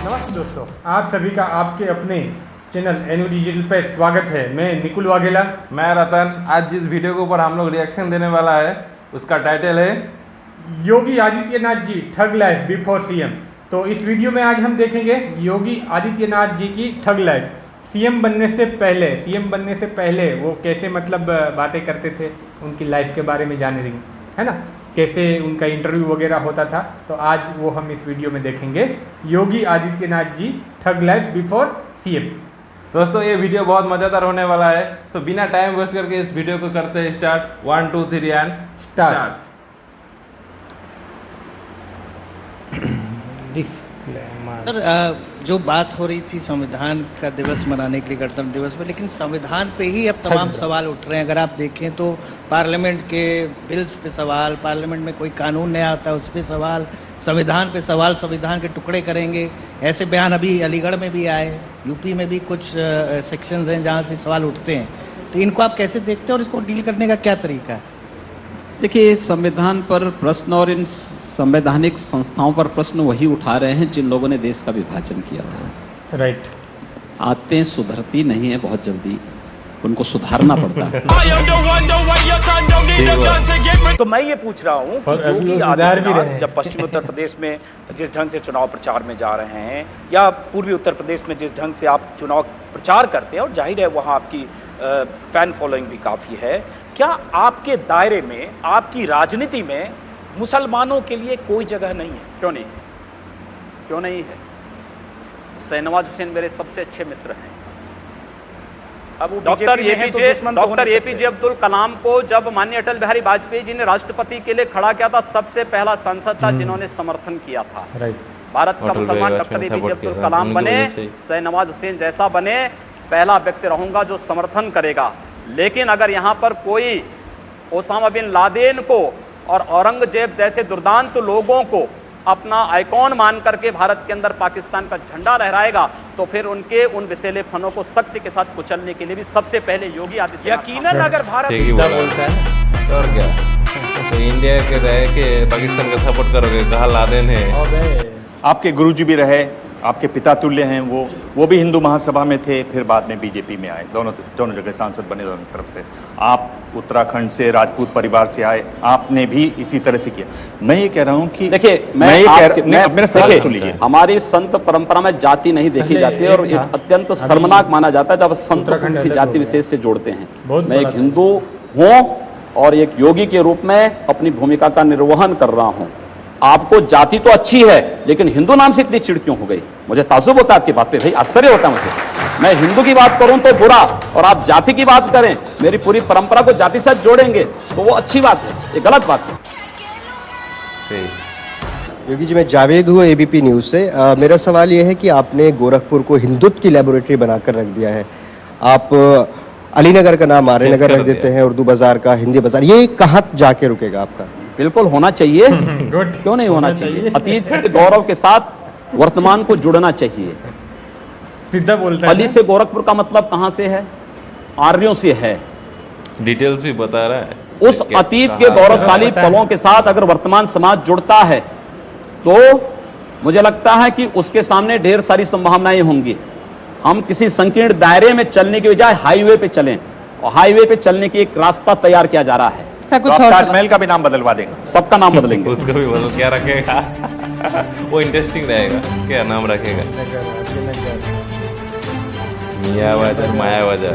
नमस्ते दोस्तों, आप सभी का आपके अपने चैनल एनयू डिजिटल पे स्वागत है। मैं निकुल वाघेला, मैं रतन। आज जिस वीडियो के ऊपर हम लोग रिएक्शन देने वाला है उसका टाइटल है Yogi Adityanath ji thug life before CM. तो इस वीडियो में आज हम देखेंगे योगी आदित्यनाथ जी की ठग लाइफ। सीएम बनने से पहले वो कैसे मतलब बातें करते थे, उनकी लाइफ के बारे में जाने देंगे, है ना, कैसे उनका इंटरव्यू वगैरह होता था। तो आज वो हम इस वीडियो में देखेंगे, Yogi Adityanath ji thug life before CM. दोस्तों ये वीडियो बहुत मज़ेदार होने वाला है, तो बिना टाइम वेस्ट करके इस वीडियो को करते हैं स्टार्ट। 1 2 3 and start. सर, जो बात हो रही थी संविधान का दिवस मनाने के लिए, गणतंत्र दिवस में, लेकिन संविधान पे ही अब तमाम सवाल उठ रहे हैं। अगर आप देखें तो पार्लियामेंट के बिल्स पे सवाल, पार्लियामेंट में कोई कानून नया आता है उस पर सवाल, संविधान पे सवाल, संविधान के टुकड़े करेंगे, ऐसे बयान अभी अलीगढ़ में भी आए, यूपी में भी कुछ सेक्शंस हैं जहाँ से सवाल उठते हैं। तो इनको आप कैसे देखते हैं और इसको डील करने का क्या तरीका है? देखिए, संविधान पर प्रश्न और इन संवैधानिक संस्थाओं पर प्रश्न वही उठा रहे हैं जिन लोगों ने देश का विभाजन किया था। राइट। आदतें सुधरती नहीं है, बहुत जल्दी उनको सुधारना पड़ता है। तो मैं ये पूछ रहा हूँ कि योगी आदित्यनाथ जब पश्चिमी उत्तर प्रदेश में जिस ढंग से चुनाव प्रचार में जा रहे हैं, या पूर्वी उत्तर प्रदेश में जिस ढंग से आप चुनाव प्रचार करते हैं, और जाहिर है वहाँ आपकी फैन फॉलोइंग भी काफ़ी है, क्या आपके दायरे में, आपकी राजनीति में मुसलमानों के लिए कोई जगह नहीं है? क्यों नहीं है? शहनवाज हुसैन मेरे सबसे अच्छे मित्र हैं। अब डॉक्टर एपीजे अब्दुल कलाम को जब माननीय अटल बिहारी वाजपेयी जी ने राष्ट्रपति के लिए खड़ा किया था, सबसे पहला सांसद था जिन्होंने समर्थन किया था। भारत का मुसलमान डॉक्टर एपीजे अब्दुल कलाम बने, शहनवाज हुसैन जैसा बने, पहला व्यक्ति रहूंगा जो समर्थन करेगा। लेकिन अगर यहाँ पर कोई ओसामा बिन लादेन को और औरंगजेब जैसे दुर्दांत लोगों को अपना आइकॉन मान करके भारत के अंदर पाकिस्तान का झंडा लहराएगा, तो फिर उनके उन विषैले फनों को सख्ती के साथ कुचलने के लिए भी सबसे पहले योगी आदित्यनाथ। यकीनन अगर भारत बोलता है और क्या, तो इंडिया के रह के पाकिस्तान का सपोर्ट करोगे? कहा लादेन है। आपके गुरुजी भी रहे, आपके पिता तुल्य हैं, वो भी हिंदू महासभा में थे, फिर बाद में बीजेपी में आए, दोनों जगह सांसद बने दोनों तरफ से। आप उत्तराखंड से राजपूत परिवार से आए, आपने भी इसी तरह से किया। मैं ये कह रहा हूं कि देखिए, मेरा सवाल सुन लीजिए। हमारी संत परंपरा में जाति नहीं देखी जाती है, और अत्यंत शर्मनाक माना जाता है जब संत को किसी जाति विशेष से जोड़ते हैं। मैं एक हिंदू हूं और एक योगी के रूप में अपनी भूमिका का निर्वहन कर रहा हूं। आपको जाति तो अच्छी है, लेकिन हिंदू नाम से इतनी चिढ़ क्यों हो गई? मुझे ताज्जुब होता है आपकी बात पे, भाई आश्चर्य होता है मुझे। मैं हिंदू की बात करूं तो बुरा, और आप जाति की बात करें, मेरी पूरी परंपरा को जाति से जोड़ेंगे तो वो अच्छी बात है, ये गलत बात है। योगी जी, मैं जावेद हूँ एबीपी न्यूज से। मेरा सवाल यह है कि आपने गोरखपुर को हिंदुत्व की लेबोरेटरी बनाकर रख दिया है। आप अलीनगर का नाम आर्यनगर रख देते हैं, उर्दू बाजार का हिंदी बाजार, ये कहाँ जाके रुकेगा आपका? बिल्कुल होना चाहिए, क्यों नहीं होना चाहिए? अतीत के गौरव के साथ वर्तमान को जुड़ना चाहिए। सीधा बोलता है। अली से गोरखपुर का मतलब कहां से है? आर्यों से है। डिटेल्स भी बता रहा है। उस अतीत के गौरवशाली पलों के साथ अगर वर्तमान समाज जुड़ता है तो मुझे लगता है कि उसके सामने ढेर सारी संभावनाएं होंगी। हम किसी संकीर्ण दायरे में चलने की बजाय हाईवे पे चलें, और हाईवे पे चलने की एक रास्ता तैयार किया जा रहा है। ताजमहल का भी नाम बदलवा देंगे, सबका नाम बदलेंगे। उसको भी बदल, क्या रखेगा? वो इंटरेस्टिंग रहेगा। क्या नाम रखेगा? मियाँ बाजार, माया बाजार,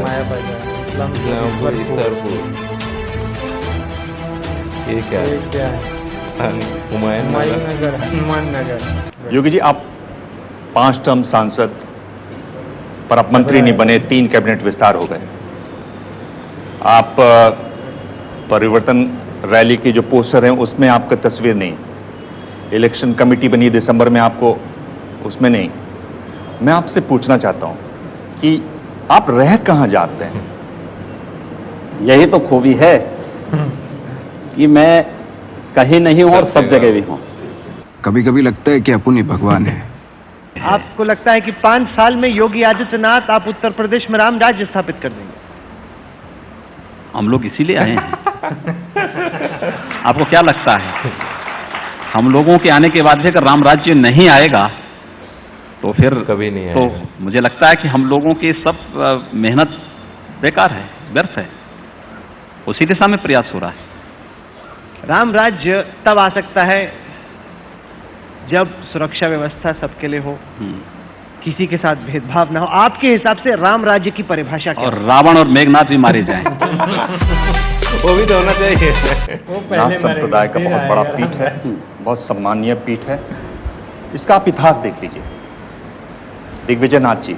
ये क्या है? हुमायूं नगर। योगी जी, आप 5 टर्म सांसद, पर आप मंत्री नहीं बने, 3 कैबिनेट विस्तार हो गए। आप परिवर्तन रैली के जो पोस्टर हैं उसमें आपका तस्वीर नहीं, इलेक्शन कमेटी बनी दिसंबर में, आपको उसमें नहीं। मैं आपसे पूछना चाहता हूं कि आप रह कहां जाते हैं? यही तो खूबी है कि मैं कहीं नहीं हूं और सब जगह भी हूं। कभी कभी लगता है कि अपन ही भगवान है। आपको लगता है कि 5 साल में योगी आदित्यनाथ आप उत्तर प्रदेश में राम राज्य स्थापित कर देंगे? हम लोग इसीलिए आए हैं। आपको क्या लगता है, हम लोगों के आने के बाद से अगर राम राज्य नहीं आएगा तो फिर कभी नहीं तो आएगा। मुझे लगता है कि हम लोगों की सब मेहनत बेकार है, व्यर्थ है। उसी दिशा में प्रयास हो रहा है। राम राज्य तब आ सकता है जब सुरक्षा व्यवस्था सबके लिए हो, किसी के साथ भेदभाव ना हो। आपके हिसाब से राम राज्य की परिभाषा क्या और रावण और मेघनाथ भी मारे जाएं। वो भी तो होना चाहिए। नाथ संप्रदाय का बहुत बड़ा पीठ है, बहुत सम्मानीय पीठ है। इसका आप इतिहास देख लीजिए। दिग्विजय नाथ जी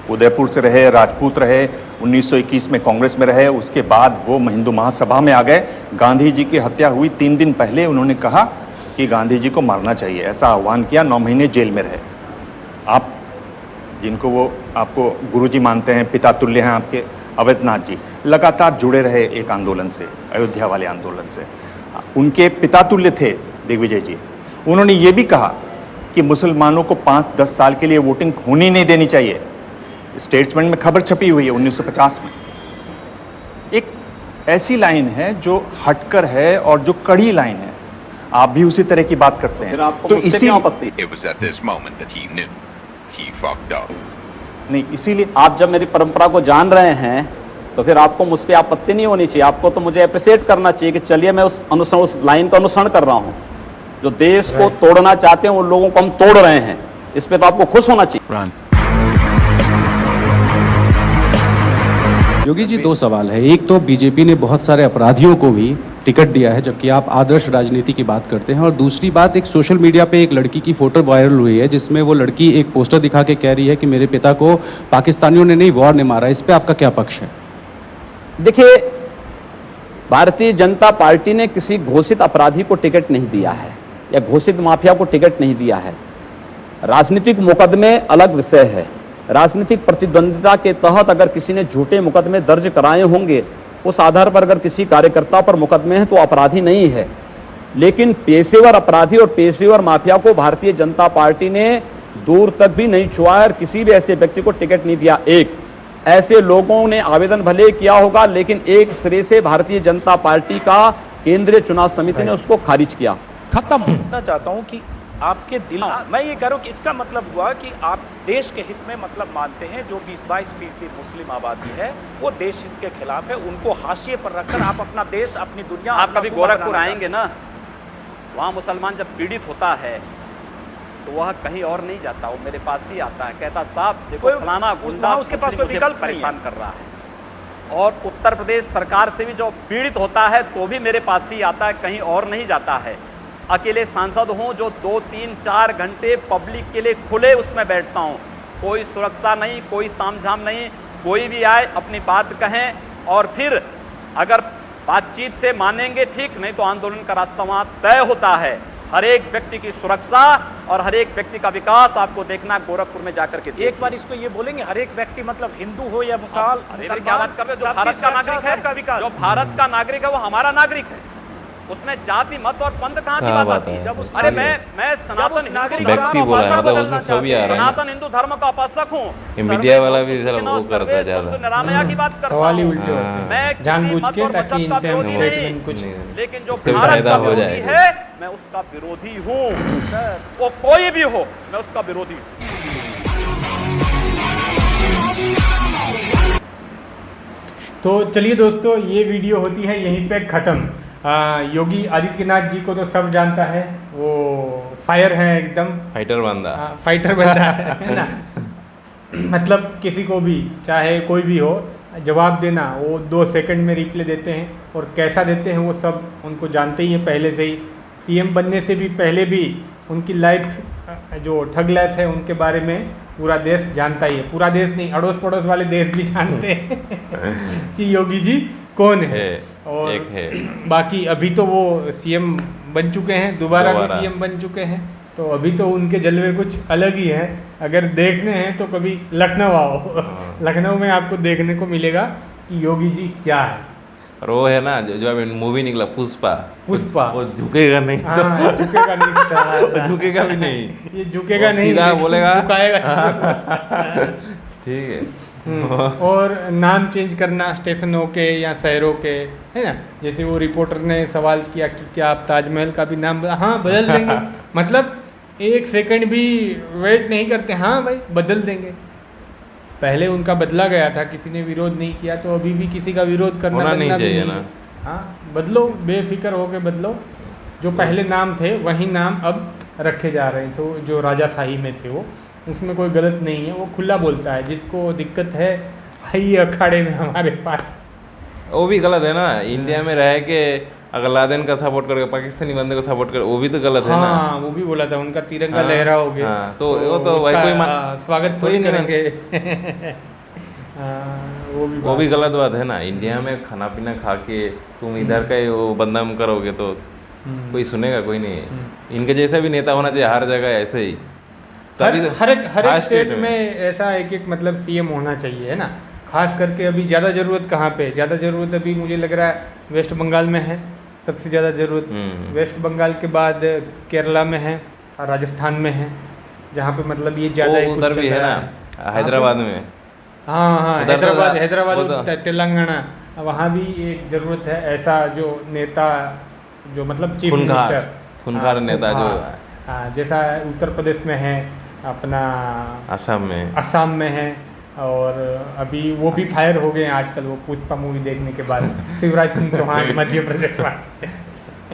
उदयपुर से रहे, राजपूत रहे, 1921 में कांग्रेस में रहे, उसके बाद वो हिंदू महासभा में आ गए। गांधी जी की हत्या हुई 3 दिन पहले उन्होंने कहा कि गांधी जी को मारना चाहिए, ऐसा आह्वान किया। 9 महीने जेल में रहे। आप जिनको वो आपको गुरुजी मानते हैं, पिता तुल्य हैं आपके, अवैधनाथ जी लगातार जुड़े रहे एक आंदोलन से, अयोध्या वाले आंदोलन से। उनके पिता तुल्य थे दिग्विजय जी। उन्होंने ये भी कहा कि मुसलमानों को 5-10 साल के लिए वोटिंग होनी नहीं देनी चाहिए। स्टेट्समैन में खबर छपी हुई है 1950 में। एक ऐसी लाइन है जो हटकर है और जो कड़ी लाइन है। आप भी उसी तरह की बात करते हैं। तो इसी नहीं, इसीलिए आप जब मेरी परंपरा को जान रहे हैं तो फिर आपको मुझ पर आपत्ति नहीं होनी चाहिए। आपको तो मुझे अप्रिशिएट करना चाहिए कि चलिए मैं उस लाइन का अनुसरण कर रहा हूं। जो देश को तोड़ना चाहते हैं उन लोगों को हम तोड़ रहे हैं, इस पे तो आपको खुश होना चाहिए। योगी जी, 2 सवाल है। एक तो बीजेपी ने बहुत सारे अपराधियों को भी टिकट दिया है, जबकि आप आदर्श राजनीति की बात करते हैं। और दूसरी बात, एक सोशल मीडिया पे एक लड़की की फोटो वायरल हुई है जिसमें वो लड़की एक पोस्टर दिखा के कह रही है कि मेरे पिता को पाकिस्तानियों ने नहीं, वॉर ने मारा। इस पे आपका क्या पक्ष है? देखिए, भारतीय जनता पार्टी ने किसी घोषित अपराधी को टिकट नहीं दिया है या घोषित माफिया को टिकट नहीं दिया है। राजनीतिक मुकदमे अलग विषय है। राजनीतिक प्रतिद्वंदिता के तहत अगर किसी ने झूठे मुकदमे दर्ज कराए होंगे, उस आधार पर अगर किसी कार्यकर्ता पर मुकदमे हैं तो अपराधी नहीं है। लेकिन पेशेवर अपराधी और पेशेवर माफिया को भारतीय जनता पार्टी ने दूर तक भी नहीं छुआ है और किसी भी ऐसे व्यक्ति को टिकट नहीं दिया। एक ऐसे लोगों ने आवेदन भले किया होगा, लेकिन एक सिरे से भारतीय जनता पार्टी का केंद्रीय चुनाव समिति ने उसको खारिज किया। खत्म। मैं चाहता हूं कि आपके दिल, मैं ये कह रहा हूं कि इसका मतलब हुआ कि आप देश के हित में मतलब मानते हैं। जो 20-22% मुस्लिम आबादी है वो देश हित के खिलाफ है, उनको हाशिए पर रखकर आप अपना देश, अपनी दुनिया। आप कभी गोरखपुर आएंगे ना, वहाँ मुसलमान जब पीड़ित होता है तो वह कहीं और नहीं जाता, वो मेरे पास ही आता है, कहता साहब देखो फलाना गुंडा उसके पास कोई विकल्प परेशान कर रहा है। और उत्तर प्रदेश सरकार से भी जो पीड़ित होता है तो भी मेरे पास ही आता है, कहीं और नहीं जाता है। अकेले सांसद हूं जो 2, 3, 4 घंटे पब्लिक के लिए खुले उसमें बैठता हूं। कोई सुरक्षा नहीं, कोई तामझाम नहीं, कोई भी आए अपनी बात कहें और फिर अगर बातचीत से मानेंगे ठीक, नहीं तो आंदोलन का रास्ता वहां तय होता है। हर एक व्यक्ति की सुरक्षा और हर एक व्यक्ति का विकास आपको देखना गोरखपुर में जाकर के। एक बार इसको ये बोलेंगे, हर एक व्यक्ति मतलब हिंदू हो या मुसलमान, क्या बात कर रहे हो? जो भारत का नागरिक है, जो भारत का नागरिक है वो हमारा नागरिक है। उसमें जाति मत और पंथ कहाँ की बात आती है? अरे मैं सनातन हिंदू धर्म का उपासक, सनातन हिंदू धर्म का उपासक हूँ। मीडिया वाला भी वो करता है ज्यादा, निरामया की बात करता हूँ। मैं किसी मत और मजहब का विरोधी नहीं, लेकिन जो भारत का विरोधी है मैं उसका विरोधी हूँ। वो कोई भी हो, मैं उसका विरोधी हूँ। तो चलिए दोस्तों, ये वीडियो होती है यहीं पे ख़त्म। योगी आदित्यनाथ जी को तो सब जानता है, वो फायर है एकदम, फाइटर बंदा, फाइटर बंदा है ना। मतलब किसी को भी, चाहे कोई भी हो, जवाब देना वो 2 सेकंड में रिप्लाई देते हैं। और कैसा देते हैं वो सब उनको जानते ही हैं पहले से ही। सीएम बनने से भी पहले भी उनकी लाइफ, जो ठग लाइफ है, उनके बारे में पूरा देश जानता ही है। पूरा देश नहीं, अड़ोस पड़ोस वाले देश भी जानते हैं कि योगी जी कौन है। और एक है। बाकी अभी तो वो सीएम बन चुके हैं, दोबारा भी सीएम बन चुके हैं, तो अभी तो उनके जलवे कुछ अलग ही हैं। अगर देखने हैं तो कभी लखनऊ आओ, लखनऊ में आपको देखने को मिलेगा कि योगी जी क्या है। और वो है ना जो अभी मूवी निकला पुष्पा, वो झुकेगा नहीं, तो झुकेगा नहीं, झुकेगा भी नहीं, ये झुकेगा नहीं, बोलेगा झुकाएगा। ठीक है। और नाम चेंज करना स्टेशनों के या शहरों के, है ना। जैसे वो रिपोर्टर ने सवाल किया कि क्या आप ताजमहल का भी नाम हाँ बदल देंगे। मतलब एक सेकंड भी वेट नहीं करते, हाँ भाई बदल देंगे। पहले उनका बदला गया था, किसी ने विरोध नहीं किया, तो अभी भी किसी का विरोध करना नहीं चाहिए ना। हाँ बदलो, बेफिक्र होके बदलो। जो पहले नाम थे वही नाम अब रखे जा रहे हैं। तो जो राजाशाही में थे वो, उसमें कोई गलत नहीं है, वो खुला बोलता है। जिसको दिक्कत है आइए अखाड़े में हमारे पास। वो भी गलत है ना, इंडिया में रह के अगर लादेन का सपोर्ट करके पाकिस्तानी बंदे को सपोर्ट कर, वो भी तो गलत है ना। हाँ वो भी बोला था, उनका तिरंगा लहरा हो गया। हाँ, तो वो तो भाई कोई स्वागत थोड़ी करेंगे। वो भी गलत बात है ना। इंडिया में खाना पीना खा के तुम इधर का वो बदनाम करोगे तो कोई सुनेगा कोई नहीं। इनके जैसा भी नेता होना चाहिए हर जगह, ऐसे ही। हर एक स्टेट में ऐसा एक मतलब सीएम होना चाहिए, है ना। खास करके अभी ज़्यादा ज़रूरत कहाँ पे? ज़्यादा ज़रूरत अभी मुझे लग रहा है वेस्ट बंगाल में है सबसे ज़्यादा ज़रूरत। वेस्ट बंगाल के बाद केरला में है और राजस्थान में है, जहाँ पे मतलब ये ज़्यादा उधर भी है ना, हैदराबाद में। हाँ हैदराबाद तेलंगाना, वहाँ भी एक ज़रूरत है ऐसा जो नेता, जो मतलब चीफ मिनिस्टर, खूंखार नेता जो जैसा उत्तर प्रदेश में है, अपना असम में है। और अभी वो भी फायर हो गए हैं आजकल, वो पुष्पा मूवी देखने के बाद। शिवराज सिंह चौहान मध्य प्रदेश वाले,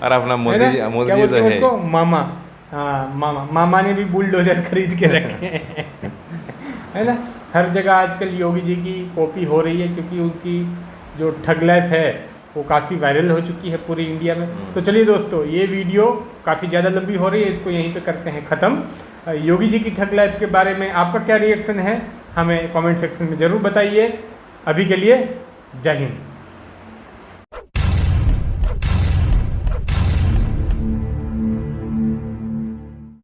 और अपना मोदी जी तो है उसको मामा। हाँ मामा ने भी बुलडोजर खरीद के रखे हैं, है ना। हर जगह आजकल योगी जी की कॉपी हो रही है, क्योंकि उनकी जो ठग लाइफ है वो काफ़ी वायरल हो चुकी है पूरी इंडिया में। तो चलिए दोस्तों, ये वीडियो काफ़ी ज़्यादा लंबी हो रही है, इसको यहीं पे करते हैं ख़त्म। योगी जी की ठग लाइफ के बारे में आपका क्या रिएक्शन है, हमें कमेंट सेक्शन में ज़रूर बताइए। अभी के लिए जय हिंद।